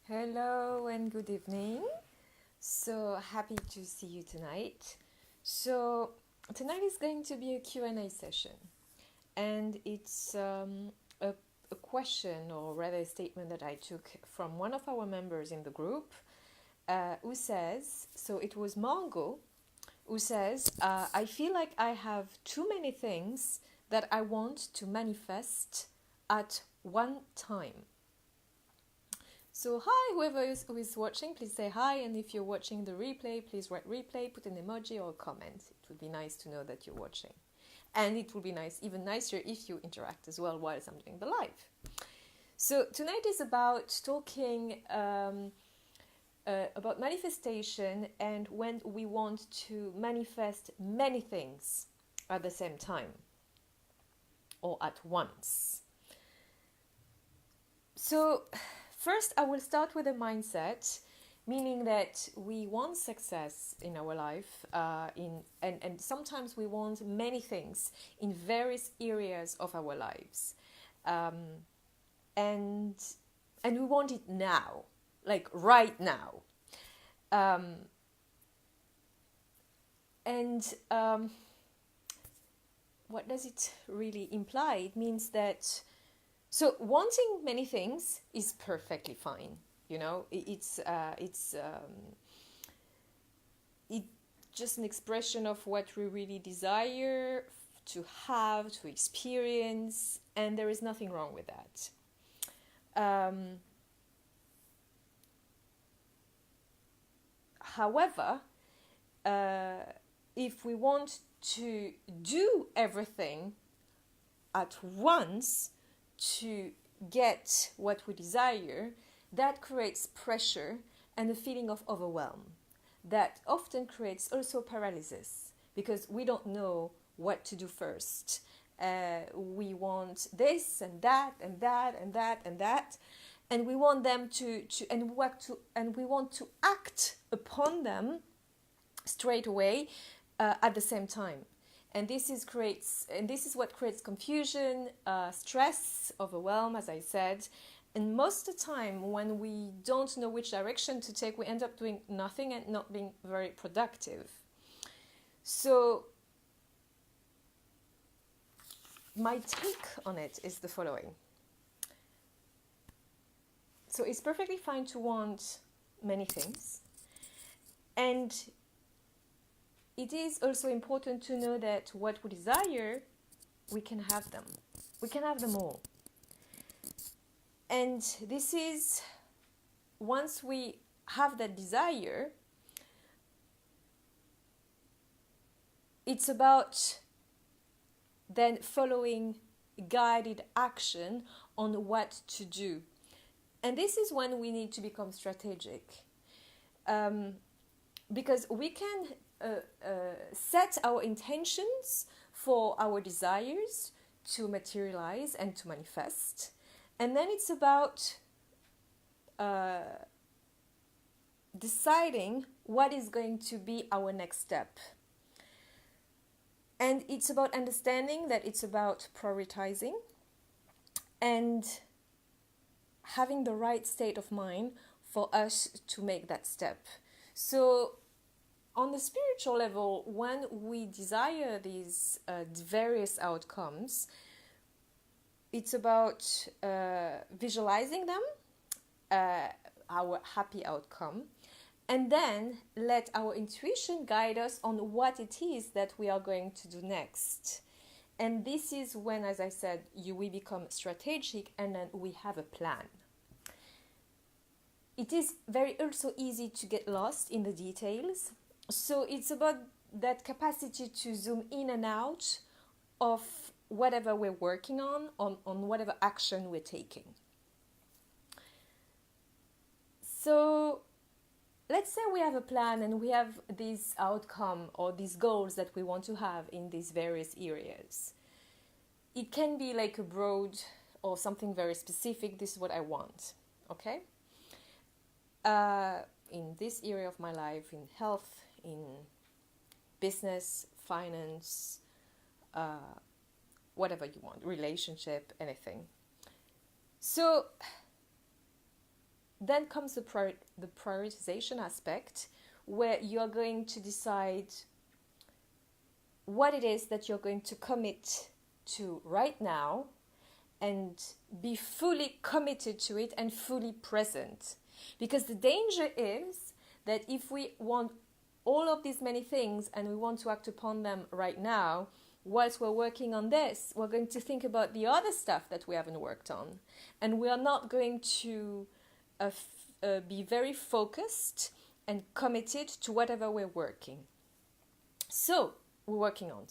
Hello and good evening. So happy to see you tonight. So tonight is going to be a Q&A session, and it's a question, or rather a statement that I took from one of our members in the group, who says, so it was Margot, who says, I feel like I have too many things that I want to manifest at one time. So hi, who is watching, please say hi. And if you're watching the replay, please write replay, put an emoji or a comment. It would be nice to know that you're watching. And it would be nice, even nicer, if you interact as well while I'm doing the live. So tonight is about talking about manifestation and when we want to manifest many things at the same time or at once. So first, I will start with a mindset, meaning that we want success in our life, and sometimes we want many things in various areas of our lives, and we want it now, like right now, and what does it really imply? It means that wanting many things is perfectly fine. You know, it's just an expression of what we really desire to have, to experience, and there is nothing wrong with that. However, if we want to do everything at once to get what we desire, that creates pressure and a feeling of overwhelm. That often creates also paralysis because we don't know what to do first. We want this and that and that and that and that, and we want them and we want to act upon them straight away at the same time. And this is what creates confusion, stress, overwhelm, as I said. And most of the time, when we don't know which direction to take, we end up doing nothing and not being very productive. So my take on it is the following. So it's perfectly fine to want many things. And it is also important to know that what we desire, we can have them. We can have them all. And this is, once we have that desire, it's about then following guided action on what to do. And this is when we need to become strategic. Because we can set our intentions for our desires to materialize and to manifest. And then it's about deciding what is going to be our next step. And it's about understanding that it's about prioritizing and having the right state of mind for us to make that step. So on the spiritual level, when we desire these various outcomes, it's about visualizing them, our happy outcome, and then let our intuition guide us on what it is that we are going to do next. And this is when, as I said, we become strategic and then we have a plan. It is very also easy to get lost in the details. So it's about that capacity to zoom in and out of whatever we're working on whatever action we're taking. So let's say we have a plan and we have this outcome or these goals that we want to have in these various areas. It can be like a broad or something very specific. This is what I want, okay? In this area of my life, in health, in business, finance, whatever you want, relationship, anything. So then comes the prioritization aspect, where you're going to decide what it is that you're going to commit to right now and be fully committed to it and fully present. Because the danger is that if we want all of these many things and we want to act upon them right now, whilst we're working on this, we're going to think about the other stuff that we haven't worked on. And we are not going to be very focused and committed to whatever we're working on.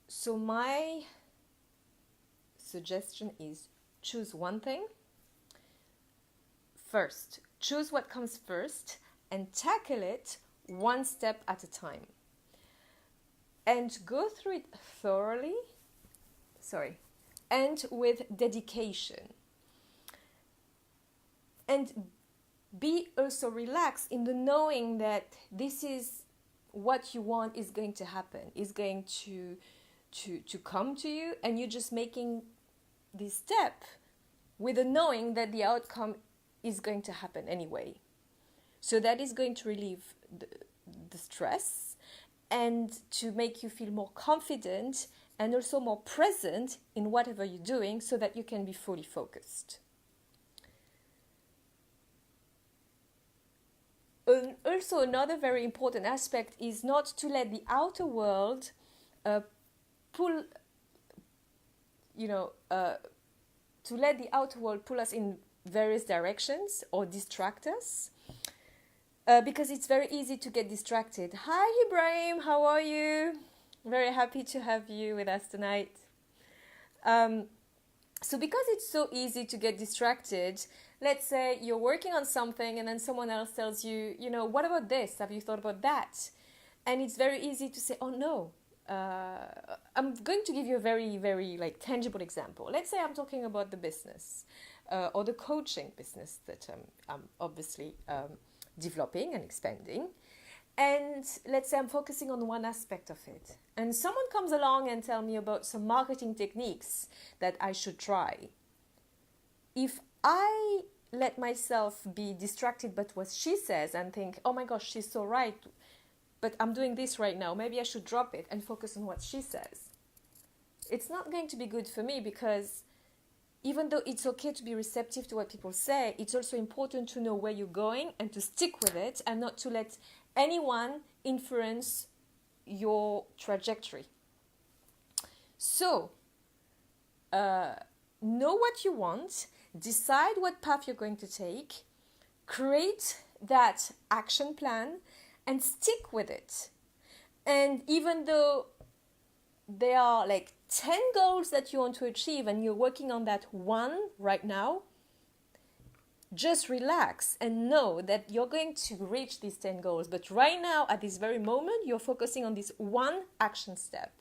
So my suggestion is choose one thing first. Choose what comes first and tackle it one step at a time. And go through it thoroughly, and with dedication. And be also relaxed in the knowing that this is what you want is going to happen, is going to come to you, and you're just making this step with the knowing that the outcome is going to happen anyway. So that is going to relieve the stress and to make you feel more confident and also more present in whatever you're doing so that you can be fully focused. Also, another very important aspect is not to let the outer world pull us in various directions or distract us, because it's very easy to get distracted. Hi Ibrahim, how are you? Very happy to have you with us tonight. So because it's so easy to get distracted, let's say you're working on something and then someone else tells you, what about this? Have you thought about that? And it's very easy to say, oh no. I'm going to give you a very, very tangible example. Let's say I'm talking about the business or the coaching business that I'm obviously developing and expanding. And let's say I'm focusing on one aspect of it. And someone comes along and tells me about some marketing techniques that I should try. If I let myself be distracted by what she says and think, oh my gosh, she's so right, but I'm doing this right now, maybe I should drop it and focus on what she says. It's not going to be good for me, because even though it's okay to be receptive to what people say, it's also important to know where you're going and to stick with it and not to let anyone influence your trajectory. So, know what you want, decide what path you're going to take, create that action plan, and stick with it. And even though there are 10 goals that you want to achieve and you're working on that one right now, just relax and know that you're going to reach these 10 goals. But right now, at this very moment, you're focusing on this one action step.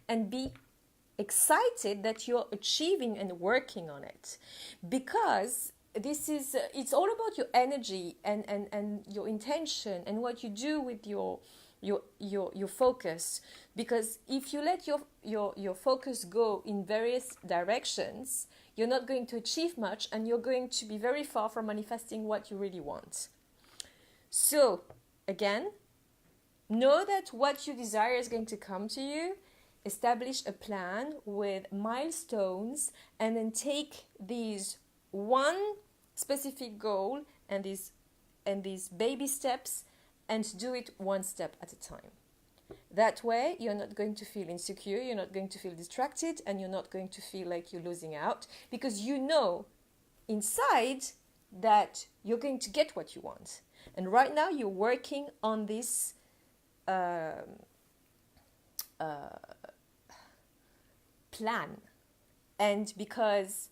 And be excited that you're achieving and working on it. Because it's all about your energy and your intention and what you do with your focus. Because if you let your focus go in various directions, you're not going to achieve much and you're going to be very far from manifesting what you really want. So again, know that what you desire is going to come to you. Establish a plan with milestones, and then take these one specific goal and these baby steps and do it one step at a time. That way, you're not going to feel insecure, you're not going to feel distracted, and you're not going to feel like you're losing out, because you know inside that you're going to get what you want. And right now, you're working on this plan. And because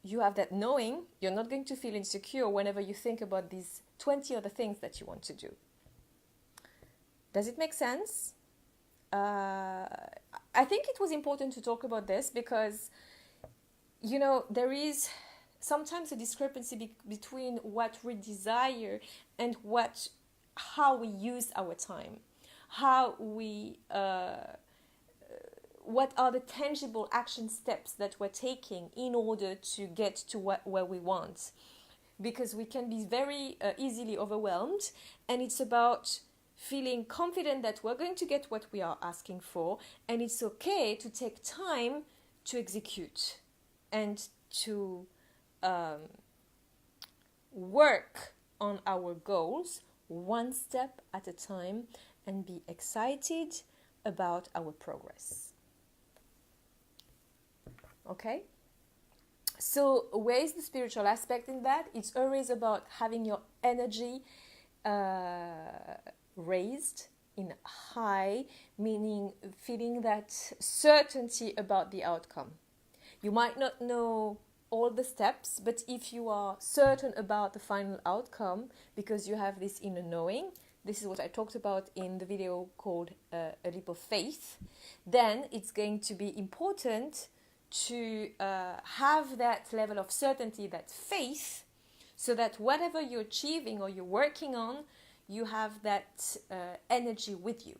you have that knowing, you're not going to feel insecure whenever you think about these 20 other things that you want to do. Does it make sense? I think it was important to talk about this because, there is sometimes a discrepancy between what we desire and how we use our time, how we what are the tangible action steps that we're taking in order to get to where we want. Because we can be very easily overwhelmed, and it's about feeling confident that we're going to get what we are asking for, and it's okay to take time to execute and to work on our goals one step at a time and be excited about our progress. Okay? So where is the spiritual aspect in that? It's always about having your energy raised in high, meaning feeling that certainty about the outcome. You might not know all the steps, but if you are certain about the final outcome, because you have this inner knowing, this is what I talked about in the video called A Leap of Faith, then it's going to be important to have that level of certainty, that faith, so that whatever you're achieving or you're working on, you have that energy with you,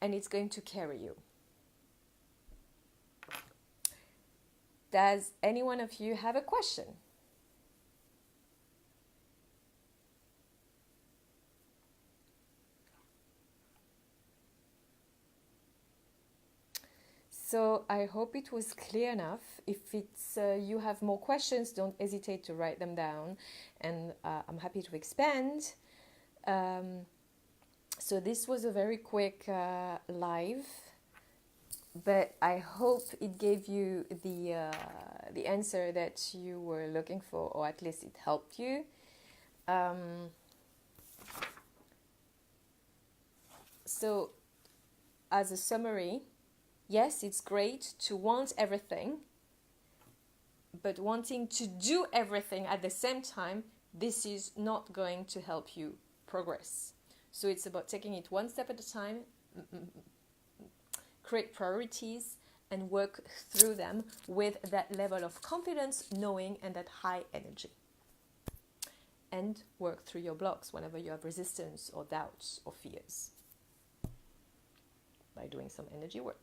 and it's going to carry you. Does any one of you have a question? So I hope it was clear enough. If it's you have more questions, don't hesitate to write them down, and I'm happy to expand. So this was a very quick live, but I hope it gave you the answer that you were looking for, or at least it helped you. So as a summary, yes, it's great to want everything, but wanting to do everything at the same time, this is not going to help you progress. So it's about taking it one step at a time, create priorities, and work through them with that level of confidence, knowing, and that high energy. And work through your blocks whenever you have resistance or doubts or fears by doing some energy work.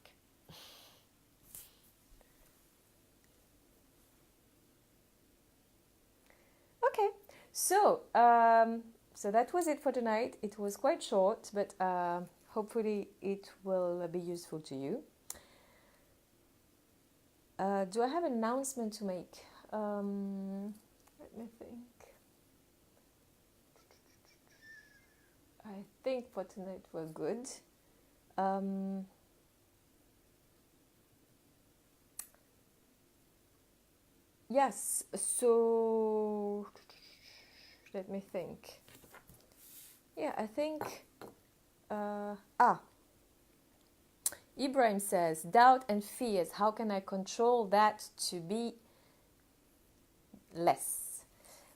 Okay, so that was it for tonight. It was quite short, but hopefully it will be useful to you. Do I have an announcement to make? Let me think. I think for tonight we're good. Yes, so let me think. Yeah, I think Ibrahim says, doubt and fears, how can I control that to be less?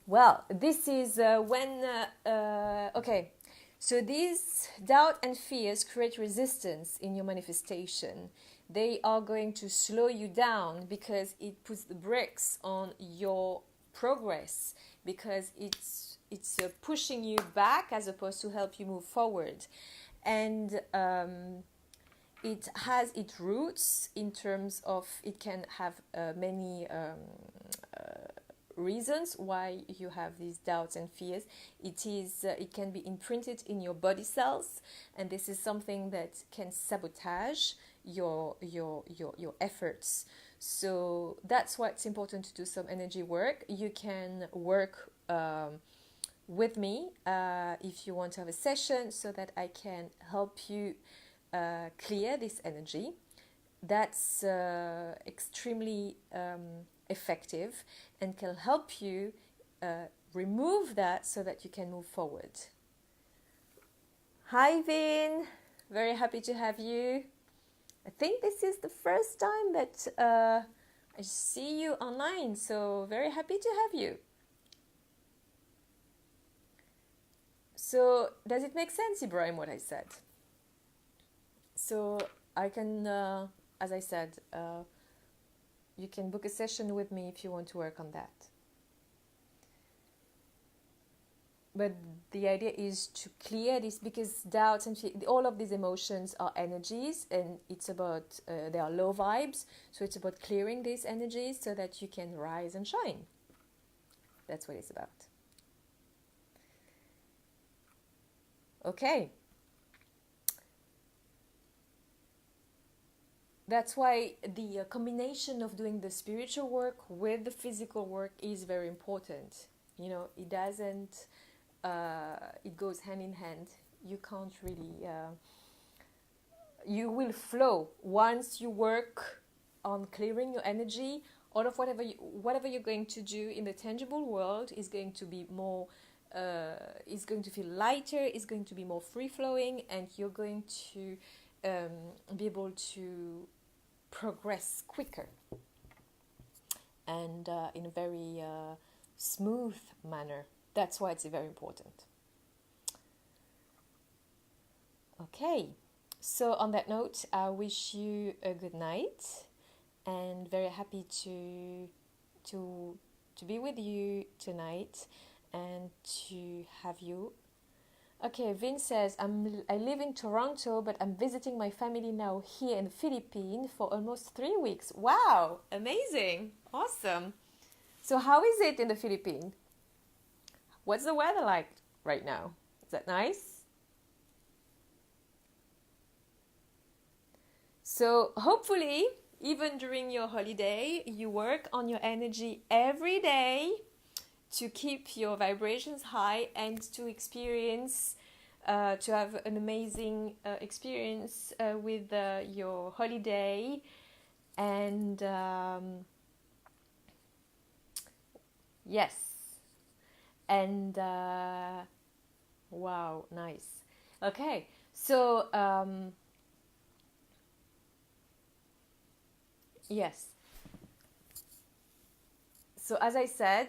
Well, this is okay, so these doubt and fears create resistance in your manifestation. They are going to slow you down because it puts the brakes on your progress, because it's pushing you back as opposed to help you move forward. And it has its roots in terms of, it can have many reasons why you have these doubts and fears. It can be imprinted in your body cells, and this is something that can sabotage your efforts. So that's why it's important to do some energy work. You can work with me if you want to have a session, so that I can help you clear this energy. That's extremely effective and can help you remove that so that you can move forward. Hi Vin, very happy to have you. I think this is the first time that I see you online, so very happy to have you. So does it make sense, Ibrahim, what I said? So I can, as I said, you can book a session with me if you want to work on that. but the idea is to clear this, because doubts and all of these emotions are energies, and it's about they are low vibes, so it's about clearing these energies so that you can rise and shine. That's what it's about. Okay. That's why the combination of doing the spiritual work with the physical work is very important. You know, it doesn't, it goes hand in hand. You can't really, you will flow once you work on clearing your energy. All of whatever you're going to do in the tangible world is going to be more, is going to feel lighter, is going to be more free-flowing, and you're going to be able to progress quicker and in a very smooth manner. That's why it's very important. Okay, so on that note, I wish you a good night, and very happy to be with you tonight and to have you. Okay, Vin says, I live in Toronto, but I'm visiting my family now here in the Philippines for almost 3 weeks. Wow, amazing, awesome. So how is it in the Philippines? What's the weather like right now? Is that nice? So hopefully, even during your holiday, you work on your energy every day to keep your vibrations high and to experience, to have an amazing experience with your holiday. And yes, and wow, nice. Okay, so yes. So as I said,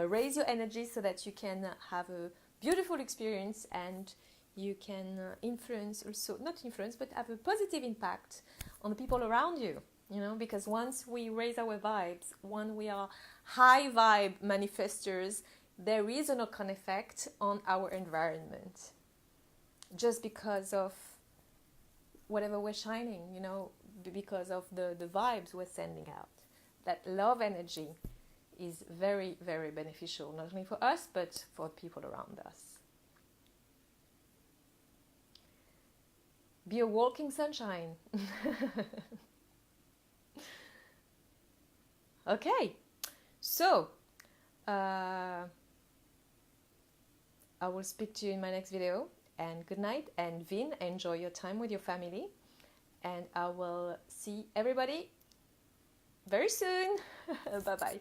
raise your energy so that you can have a beautiful experience, and you can influence also, not influence, but have a positive impact on the people around you, you know, because once we raise our vibes, when we are high vibe manifestors, there is a knock-on effect on our environment just because of whatever we're shining, you know, because of the vibes we're sending out. That love energy is very, very beneficial, not only for us, but for people around us. Be a walking sunshine. Okay, so I will speak to you in my next video, and good night. And Vin, enjoy your time with your family, and I will see everybody very soon. Bye bye.